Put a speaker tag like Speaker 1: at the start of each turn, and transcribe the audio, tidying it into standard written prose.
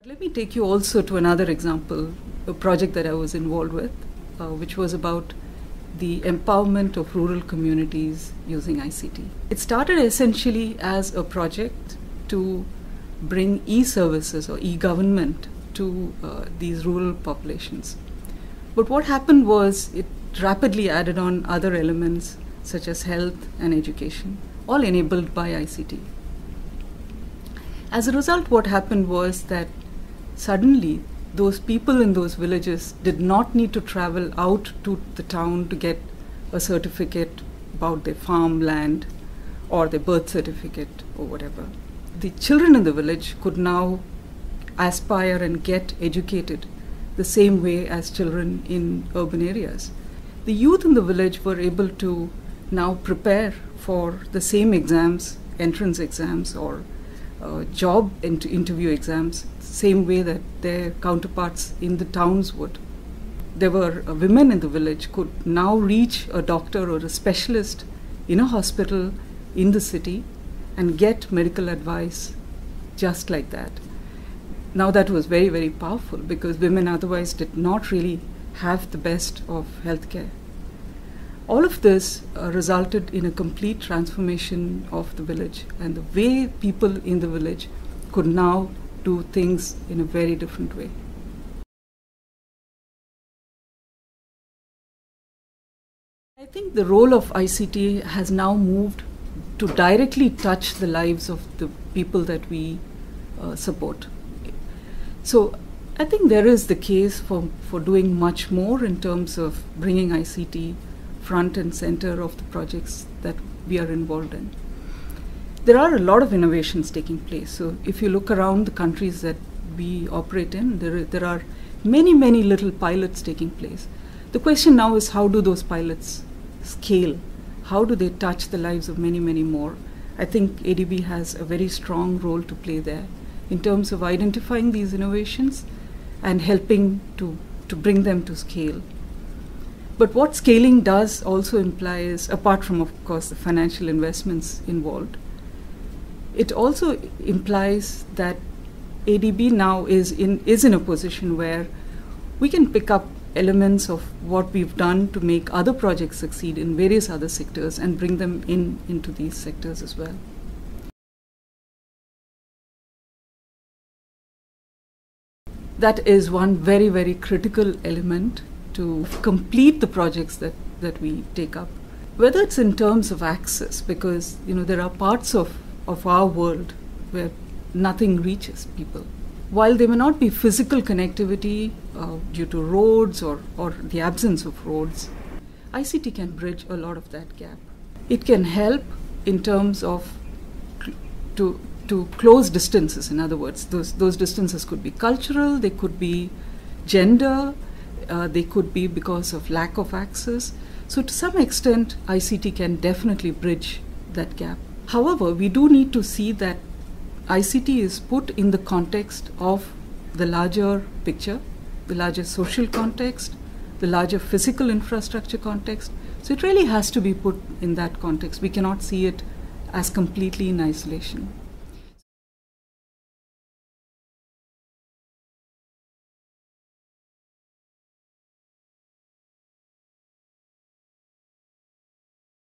Speaker 1: Let me take you also to another example, a project that I was involved with, which was about the empowerment of rural communities using ICT. It started essentially as a project to bring e-services or e-government to these rural populations. But what happened was it rapidly added on other elements such as health and education, all enabled by ICT. As a result, what happened was that suddenly those people in those villages did not need to travel out to the town to get a certificate about their farmland or their birth certificate or whatever. The children in the village could now aspire and get educated the same way as children in urban areas. The youth in the village were able to now prepare for the same exams, entrance exams or job interview exams, same way that their counterparts in the towns would. There were women in the village could now reach a doctor or a specialist in a hospital in the city and get medical advice just like that. Now that was very, very powerful because women otherwise did not really have the best of healthcare. All of this resulted in a complete transformation of the village and the way people in the village could now do things in a very different way. I think the role of ICT has now moved to directly touch the lives of the people that we support. So I think there is the case for doing much more in terms of bringing ICT front and center of the projects that we are involved in. There are a lot of innovations taking place. So if you look around the countries that we operate in, there are many, many little pilots taking place. The question now is, how do those pilots scale? How do they touch the lives of many, many more? I think ADB has a very strong role to play there in terms of identifying these innovations and helping to bring them to scale. But what scaling does also imply is, apart from, of course, the financial investments involved, it also implies that ADB now is in a position where we can pick up elements of what we've done to make other projects succeed in various other sectors and bring them into these sectors as well. That is one very, very critical element to complete the projects that we take up. Whether it's in terms of access, because there are parts of our world where nothing reaches people. While there may not be physical connectivity due to roads or the absence of roads, ICT can bridge a lot of that gap. It can help in terms of to close distances. In other words, those distances could be cultural, they could be gender, they could be because of lack of access. So to some extent, ICT can definitely bridge that gap. However, we do need to see that ICT is put in the context of the larger picture, the larger social context, the larger physical infrastructure context. So it really has to be put in that context. We cannot see it as completely in isolation.